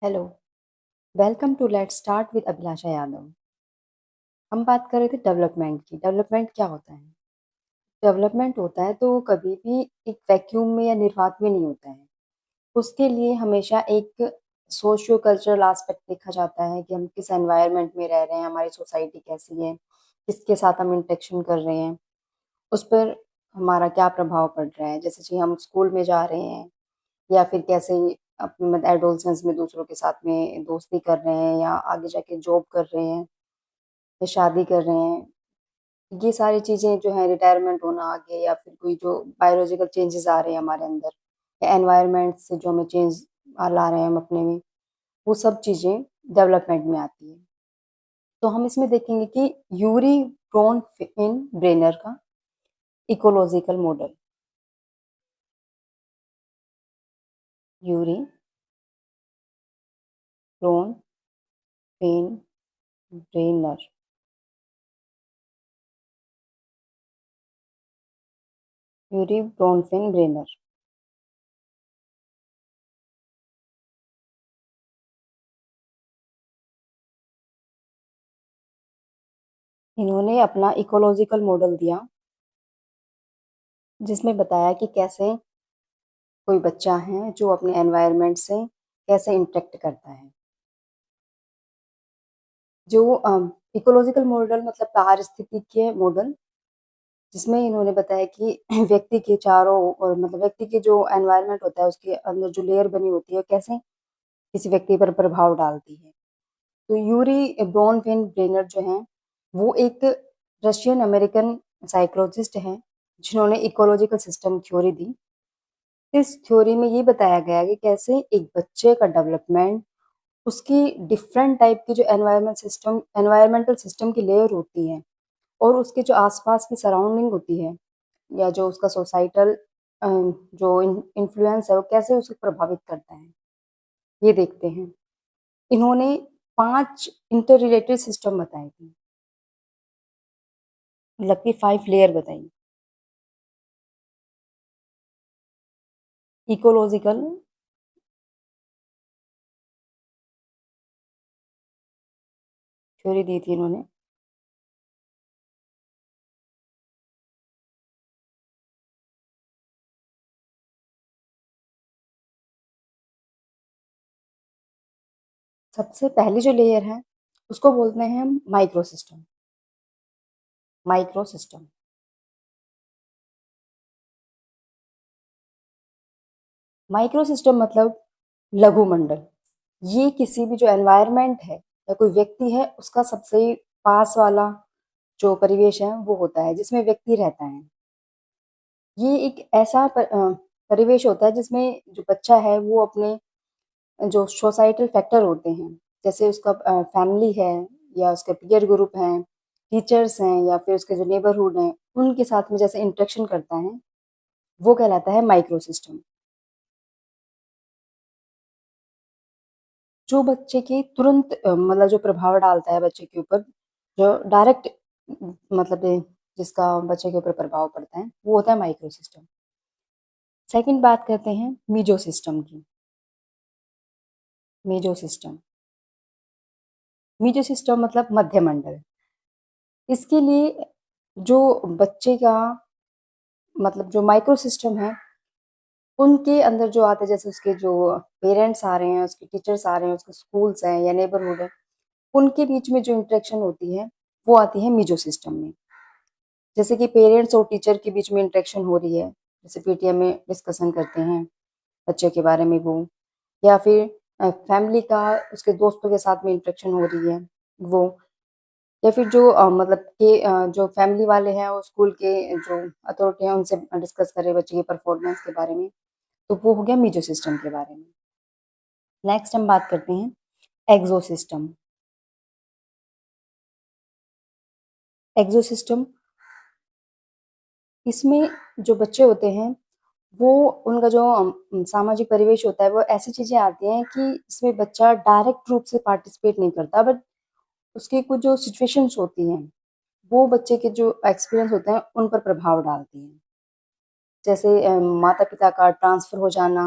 Hello, welcome to let's start with Abhilasha Yadav. हम बात कर रहे थे डेवलपमेंट की। डेवलपमेंट क्या होता है? डेवलपमेंट होता है तो कभी भी एक वैक्यूम में या निर्वात में नहीं होता है। उसके लिए हमेशा एक सोशियो कल्चरल एस्पेक्ट देखा जाता है कि हम किस एनवायरनमेंट में रह रहे हैं, हमारी सोसाइटी कैसी है, किसके साथ हम इंटरेक्शन कर रहे हैं, उस पर हमारा क्या प्रभाव पड़ रहा है। जैसे कि हम स्कूल में जा रहे हैं या फिर कैसे अपने मतलब एडोलसेंस में दूसरों के साथ में दोस्ती कर रहे हैं या आगे जाके जॉब कर रहे हैं या शादी कर रहे हैं। ये सारी चीज़ें जो है रिटायरमेंट होना आगे या फिर कोई जो बायोलॉजिकल चेंजेस आ रहे हैं हमारे अंदर या एनवायरनमेंट से जो हमें चेंज ला रहे हैं हम अपने में, वो सब चीज़ें डेवलपमेंट में आती है। तो हम इसमें देखेंगे कि यूरी ब्रोन इन ब्रेनर का इकोलॉजिकल मॉडल। यूरी ब्रोन इन ब्रेनर। यूरी ब्रोनफिन ब्रेनर इन्होंने अपना इकोलॉजिकल मॉडल दिया, जिसमें बताया कि कैसे कोई बच्चा है जो अपने एनवायरनमेंट से कैसे इंटरेक्ट करता है। जो इकोलॉजिकल मॉडल मतलब पारिस्थितिकीय मॉडल, जिसमें इन्होंने बताया कि व्यक्ति के चारों और मतलब व्यक्ति के जो एनवायरनमेंट होता है उसके अंदर जो लेयर बनी होती है कैसे किसी व्यक्ति पर प्रभाव डालती है। तो यूरी ब्रॉनफेन ब्रेनर जो है वो एक रशियन अमेरिकन साइकोलॉजिस्ट हैं, जिन्होंने इकोलॉजिकल सिस्टम थ्योरी दी। इस थ्योरी में ये बताया गया है कि कैसे एक बच्चे का डेवलपमेंट उसकी डिफरेंट टाइप की जो एनवायरमेंटल सिस्टम की लेयर होती है और उसके जो आसपास की सराउंडिंग होती है या जो उसका सोसाइटल जो इन्फ्लुएंस है वो कैसे उसे प्रभावित करता है, ये देखते हैं। इन्होंने 5 इंटर रिलेटेड सिस्टम बताए थे, मतलब कि 5 लेयर बताई। इकोलॉजिकल थ्योरी दी थी इन्होंने। सबसे पहली जो लेयर है उसको बोलते हैं हम micro system. Micro system micro system मतलब लघु मंडल। ये किसी भी जो एनवायरनमेंट है या कोई व्यक्ति है उसका सबसे पास वाला जो परिवेश है वो होता है जिसमें व्यक्ति रहता है। ये एक ऐसा परिवेश होता है जिसमें जो बच्चा है वो अपने जो सोसाइटल फैक्टर होते हैं, जैसे उसका फैमिली है या उसके पीयर ग्रुप हैं, टीचर्स हैं या फिर उसके जो नेबरहुड हैं, उनके साथ में जैसे इंटरेक्शन करता है, वो कहलाता है माइक्रो सिस्टम। जो बच्चे के तुरंत मतलब जो प्रभाव डालता है बच्चे के ऊपर, जो डायरेक्ट मतलब जिसका बच्चे के ऊपर प्रभाव पड़ता है वो होता है माइक्रो सिस्टम। सेकंड बात करते हैं मीजो सिस्टम की। मीजो सिस्टम मीजो सिस्टम मतलब मध्य मंडल। इसके लिए जो बच्चे का मतलब जो माइक्रो सिस्टम है उनके अंदर जो आता है, जैसे उसके जो पेरेंट्स आ रहे हैं, उसके टीचर्स आ रहे हैं, उसके स्कूल्स हैं या नेबरहुड है, उनके बीच में जो इंटरेक्शन होती है वो आती है मीजो सिस्टम में। जैसे कि पेरेंट्स और टीचर के बीच में इंटरेक्शन हो रही है, जैसे पीटीएम में डिस्कशन करते हैं बच्चे के बारे में वो, या फिर फैमिली का उसके दोस्तों के साथ में इंटरेक्शन हो रही है वो, या फिर जो मतलब कि जो फैमिली वाले हैं और स्कूल के जो अथॉरिटी हैं उनसे डिस्कस कर रहे हैं बच्चे की परफॉर्मेंस के बारे में, तो वो हो गया मीजो सिस्टम के बारे में। नेक्स्ट हम बात करते हैं एक्सो सिस्टम। एक्सो सिस्टम, इसमें जो बच्चे होते हैं वो उनका जो सामाजिक परिवेश होता है वो ऐसी चीजें आती हैं कि इसमें बच्चा डायरेक्ट रूप से पार्टिसिपेट नहीं करता, बट उसकी कुछ जो सिचुएशंस होती हैं वो बच्चे के जो एक्सपीरियंस होते हैं उन पर प्रभाव डालती हैं। जैसे माता पिता का ट्रांसफर हो जाना,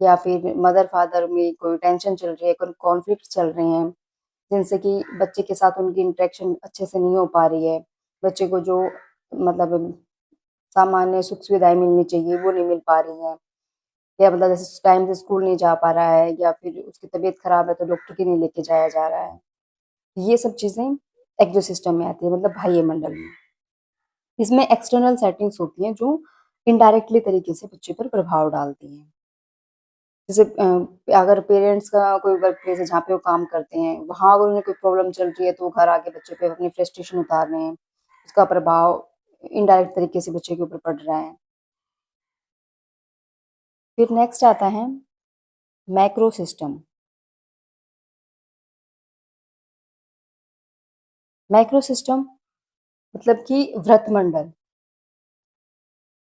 या फिर मदर फादर में कोई टेंशन चल रही है, कोई कॉन्फ्लिक्ट चल रहे हैं, जिनसे कि बच्चे के साथ उनकी इंटरेक्शन अच्छे से नहीं हो पा रही है। बच्चे को जो मतलब सामान्य सुख सुविधाएँ मिलनी चाहिए वो नहीं मिल पा रही हैं, या मतलब जैसे टाइम से स्कूल नहीं जा पा रहा है, या फिर उसकी तबीयत खराब है तो डॉक्टर के नहीं लेके जाया जा रहा है। ये सब चीज़ें एक्सो सिस्टम में आती है, मतलब बाह्य मंडल में। इसमें एक्सटर्नल सेटिंग्स होती हैं जो इनडायरेक्टली तरीके से बच्चे पर प्रभाव डालती हैं। जैसे अगर पेरेंट्स का कोई वर्क प्लेस है जहाँ पे वो काम करते हैं, वहाँ अगर उन्हें कोई प्रॉब्लम चल रही है तो वो घर आके बच्चे पे अपनी फ्रस्ट्रेशन उतार रहे हैं। उसका प्रभाव इनडायरेक्ट तरीके से बच्चे के ऊपर पड़ रहा है। फिर नेक्स्ट आता है मैक्रो सिस्टम। मैक्रो सिस्टम मतलब कि वृत्तमंडल।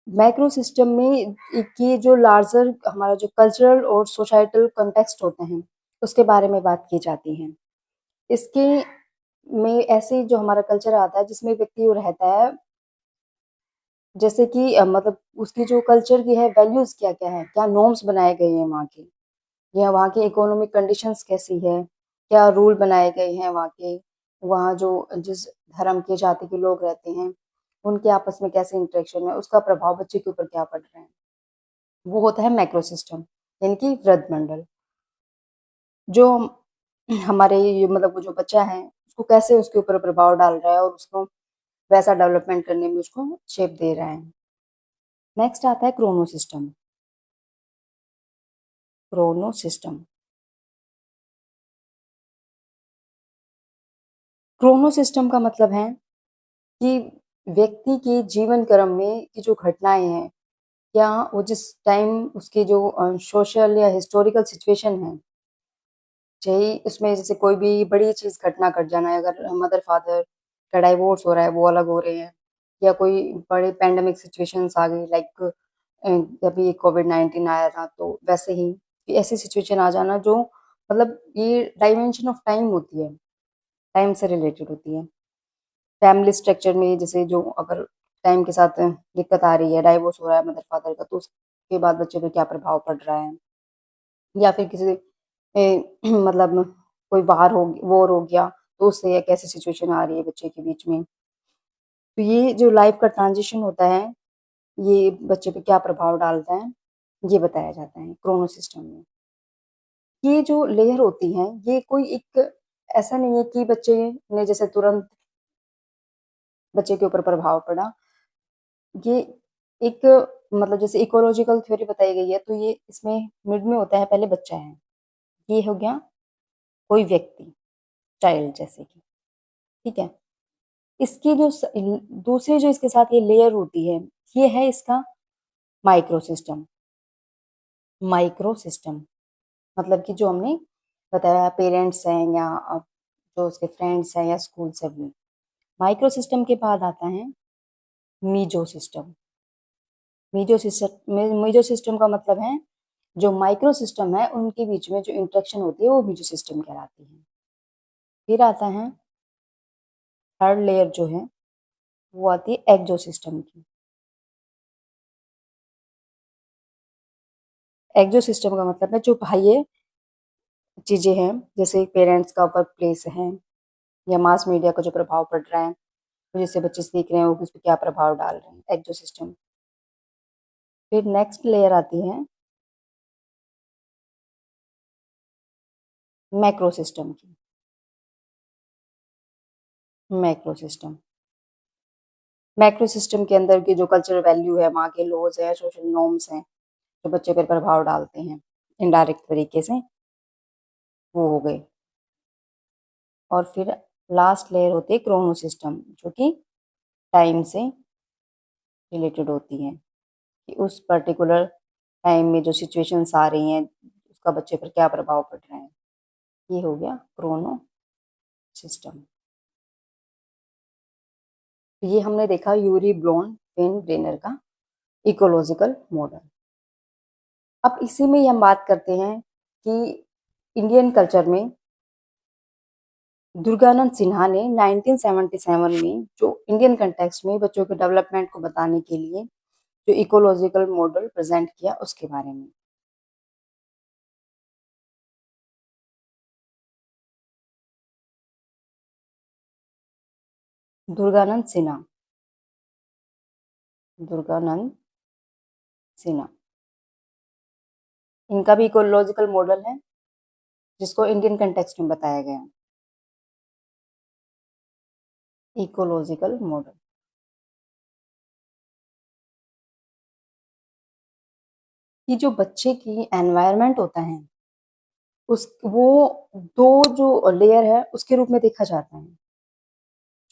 मैक्रो सिस्टम में ये जो लार्जर हमारा जो कल्चरल और सोसाइटल कॉन्टेक्स्ट होते हैं, उसके बारे में बात की जाती है। इसके में ऐसे जो हमारा कल्चर आता है जिसमें व्यक्ति वो रहता है, जैसे कि मतलब उसकी जो कल्चर की है वैल्यूज़ क्या-क्या है, क्या नॉर्म्स बनाए गए हैं वहाँ के, या वहाँ की इकोनॉमिक कंडीशंस कैसी है, क्या रूल बनाए गए हैं वहाँ के, वहाँ जो जिस धर्म के जाति के लोग रहते हैं, उनके आपस में कैसे इंटरेक्शन है, उसका प्रभाव बच्चे के ऊपर क्या पड़ रहा है। वो होता है मैक्रो सिस्टम, यानी कि वृत्तमंडल। जो हमारे ये मतलब वो जो बच्चा है, उसको कैसे उसके ऊपर प्रभाव डाल रहा है और उसको वैसा डेवलपमेंट करने में उसको शेप दे रहा है। नेक्स्ट आता है Chrono system. Chrono system. Chrono system का मतलब है कि व्यक्ति के जीवन क्रम में की जो घटनाएँ हैं, या वो जिस टाइम उसकी जो सोशल या हिस्टोरिकल सिचुएशन है, चाहे उसमें जैसे कोई भी बड़ी चीज़ घटना घट जाना है, अगर मदर-फादर का डाइवोर्स हो रहा है, वो अलग हो रहे हैं, या कोई बड़े पैंडेमिक सिचुएशंस आ गई लाइक अभी कोविड-19 आया था, तो वैसे ही ऐसी सिचुएशन आ जाना जो मतलब ये डायमेंशन ऑफ टाइम होती है, टाइम से रिलेटेड होती है। फैमिली स्ट्रक्चर में जैसे जो अगर टाइम के साथ दिक्कत आ रही है, डाइवोर्स हो रहा है मदर-फादर का, तो उसके बाद बच्चे पे क्या प्रभाव पड़ रहा है, या फिर किसी मतलब कोई वॉर हो गया, तो उससे एक ऐसी सिचुएशन आ रही है बच्चे के बीच में। तो ये जो लाइफ का ट्रांज़िशन होता है, ये बच्चे पे क्या प्रभाव डालता है, ये बताया जाता है क्रोनो सिस्टम में। ये जो लेयर होती हैं, ये कोई एक ऐसा नहीं है कि बच्चे ने जैसे तुरंत बच्चे के ऊपर प्रभाव पड़ा। ये एक मतलब जैसे इकोलॉजिकल थ्योरी बताई गई है, तो ये इसमें मिड में होता है पहले बच्चा है। ये हो गया कोई व्यक्ति, चाइल्ड जैसे कि, ठीक है? इसकी जो दूसरी जो इसके साथ ये लेयर होती है, ये है इसका माइक्रो सिस्टम। माइक्रो सिस्टम मतलब कि जो हमने बताया पेरेंट्स हैं, या जो उसके फ्रेंड्स हैं या स्कूल से भी। माइक्रो सिस्टम के बाद आता है मीजो सिस्टम। मीजो सिस्टम का मतलब है जो माइक्रो सिस्टम है उनके बीच में जो इंटरेक्शन होती है वो मीजो सिस्टम कहलाती है। फिर आता है थर्ड लेयर जो है वो आती है एक्सो सिस्टम की। एक्सो सिस्टम का मतलब है जो बाह्य चीजें हैं, जैसे पेरेंट्स का वर्क प्लेस है, या मास मीडिया का जो प्रभाव पड़ रहा है, तो जिससे बच्चे सीख रहे हैं वो उस पर क्या प्रभाव डाल रहे हैं, एक्सो सिस्टम। फिर नेक्स्ट लेयर आती है मैक्रो सिस्टम की। मैक्रो सिस्टम, मैक्रो सिस्टम के अंदर की जो कल्चरल वैल्यू है, वहाँ के लॉज हैं, सोशल नॉर्म्स हैं, जो बच्चे पर प्रभाव डालते हैं इनडायरेक्ट तरीके से, वो हो गए। और फिर लास्ट लेयर होती है क्रोनो सिस्टम, जो कि टाइम से रिलेटेड होती है, कि उस पर्टिकुलर टाइम में जो सिचुएशंस आ रही हैं, उसका बच्चे पर क्या प्रभाव पड़ रहा है। ये हो गया क्रोनो सिस्टम। ये हमने देखा यूरी ब्लोन फेन ब्रेनर का इकोलॉजिकल मॉडल। अब इसी में ही हम बात करते हैं कि इंडियन कल्चर में दुर्गानंद सिन्हा ने 1977 में जो इंडियन कंटेक्स्ट में बच्चों के डेवलपमेंट को बताने के लिए जो इकोलॉजिकल मॉडल प्रेजेंट किया उसके बारे में। दुर्गानंद सिन्हा। दुर्गानंद सिन्हा, इनका भी इकोलॉजिकल मॉडल है जिसको इंडियन कंटेक्स्ट में बताया गया है। इकोलॉजिकल मॉडल, कि जो बच्चे की एनवायरनमेंट होता है उस वो दो जो लेयर है उसके रूप में देखा जाता है।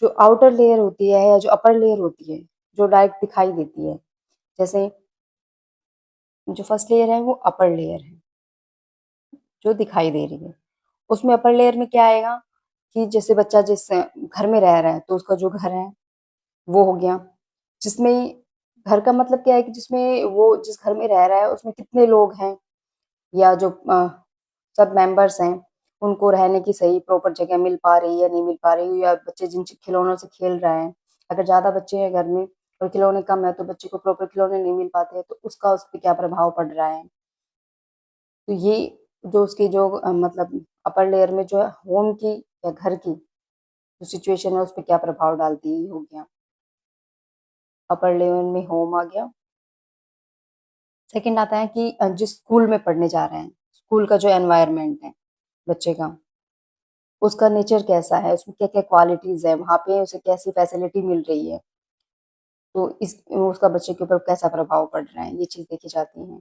जो आउटर लेयर होती है या जो अपर लेयर होती है, जो डायरेक्ट दिखाई देती है, जैसे जो फर्स्ट लेयर है वो अपर लेयर है जो दिखाई दे रही है। उसमें अपर लेयर में क्या आएगा कि जैसे बच्चा जिस घर में रह रहा है तो उसका जो घर है वो हो गया, जिसमें घर का मतलब क्या है कि जिसमें वो जिस घर में रह रहा है उसमें कितने लोग हैं, या जो सब मेंबर्स हैं उनको रहने की सही प्रॉपर जगह मिल पा रही है नहीं मिल पा रही है, या बच्चे जिन खिलौनों से खेल रहे हैं, अगर ज्यादा बच्चे हैं घर में और खिलौने कम है तो बच्चे को प्रॉपर खिलौने नहीं मिल पाते हैं तो उसका उस पर क्या प्रभाव पड़ रहा है। तो ये जो उसकी जो मतलब अपर लेयर में जो है होम की या घर की जो सिचुएशन है उस पर क्या प्रभाव डालती है, ये हो गया अपर लेयर में होम आ गया। सेकंड आता है कि जिस स्कूल में पढ़ने जा रहे हैं, स्कूल का जो एनवायरनमेंट है बच्चे का, उसका नेचर कैसा है, उसमें क्या क्या क्वालिटीज है, वहाँ पे उसे कैसी फैसिलिटी मिल रही है, तो इस उसका बच्चे के ऊपर कैसा प्रभाव पड़ रहा है, ये चीज देखी जाती है।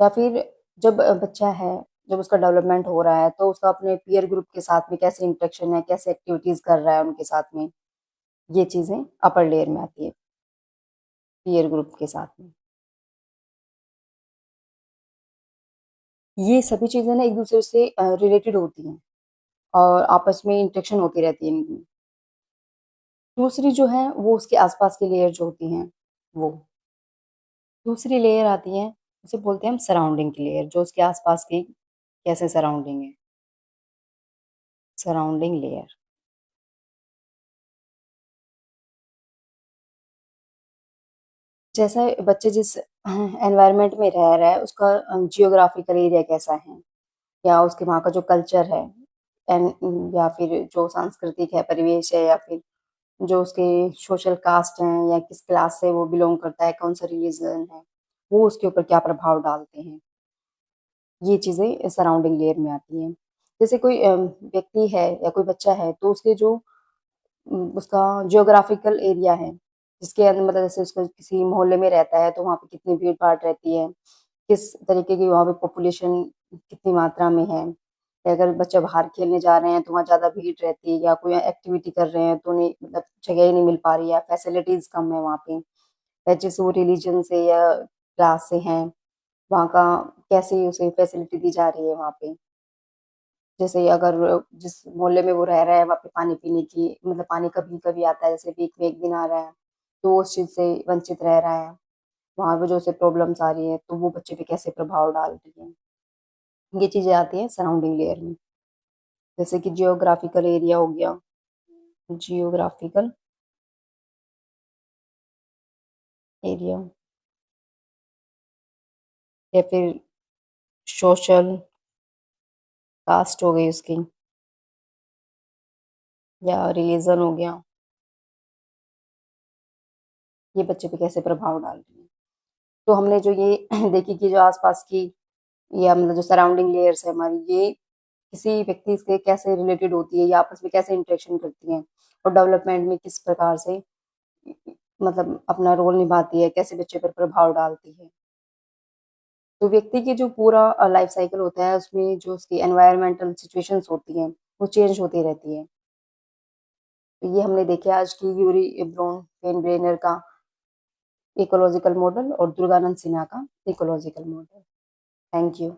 या फिर जब बच्चा है, जब उसका डेवलपमेंट हो रहा है तो उसका अपने पीयर ग्रुप के साथ में कैसे इंटरेक्शन है, कैसे एक्टिविटीज कर रहा है उनके साथ में, ये चीजें अपर लेयर में आती है पीयर ग्रुप के साथ में। ये सभी चीजें ना एक दूसरे से रिलेटेड होती हैं और आपस में इंटरेक्शन होती रहती है इनकी। दूसरी जो है वो उसके आसपास की लेयर जो होती हैं वो, दूसरी लेयर आती है उसे बोलते हैं हम सराउंडिंग की लेयर, जो उसके आसपास की कैसे सराउंडिंग है, सराउंडिंग लेयर। जैसा बच्चे जिस एनवायरनमेंट में रह रहा है उसका जियोग्राफिकल एरिया कैसा है, या उसके वहाँ का जो कल्चर है एंड या फिर जो सांस्कृतिक है परिवेश है, या फिर जो उसके सोशल कास्ट हैं या किस क्लास से वो बिलोंग करता है, कौन सा रिलीजन है, वो उसके ऊपर क्या प्रभाव डालते हैं, ये चीजें सराउंडिंग लेयर में आती हैं। जैसे कोई व्यक्ति है या कोई बच्चा है तो उसके जो उसका जियोग्राफिकल एरिया है जिसके अंदर मतलब जैसे उसको किसी मोहल्ले में रहता है तो वहाँ पे कितनी भीड़ भाड़ रहती है, किस तरीके की वहाँ पे पॉपुलेशन कितनी मात्रा में है, या अगर बच्चा बाहर खेलने जा रहे हैं तो वहाँ ज्यादा भीड़ रहती है, या कोई एक्टिविटी कर रहे हैं तो उन्हें मतलब जगह ही नहीं मिल पा रही है, फैसिलिटीज कम है वहाँ पे, या जैसे वो रिलीजन से या क्लास से हैं, वहाँ का कैसे उसे फैसिलिटी दी जा रही है वहाँ पे। जैसे अगर जिस मोहल्ले में वो रह रहा है वहाँ पे पानी पीने की मतलब पानी कभी कभी आता है, जैसे वीक में एक दिन आ रहा है तो उस चीज से वंचित रह रहा है, वहां पे जो उसे प्रॉब्लम्स आ रही है तो वो बच्चे पे कैसे प्रभाव डाल रही है, ये चीजें आती हैं सराउंडिंग लेयर में। जैसे कि जियोग्राफिकल एरिया हो गया, जियोग्राफिकल एरिया, या फिर सोशल कास्ट हो गई उसकी, या रिलीजन हो गया, ये बच्चे पे कैसे प्रभाव डाल रही है। तो हमने जो ये देखी कि जो आसपास की या मतलब जो सराउंडिंग लेयर्स है हमारी, ये किसी व्यक्ति से कैसे रिलेटेड होती है या आपस में कैसे इंटरेक्शन करती हैं और डेवलपमेंट में किस प्रकार से मतलब अपना रोल निभाती है, कैसे बच्चे पर प्रभाव डालती है। तो व्यक्ति की जो पूरा लाइफ साइकिल होता है उसमें जो उसकी एनवायरमेंटल सिचुएशंस होती हैं वो चेंज होती रहती है। तो ये हमने देखा आज की यूरी ब्रोन फेनब्रेनर का इकोलॉजिकल मॉडल और दुर्गानंद सिन्हा का इकोलॉजिकल मॉडल। Thank you.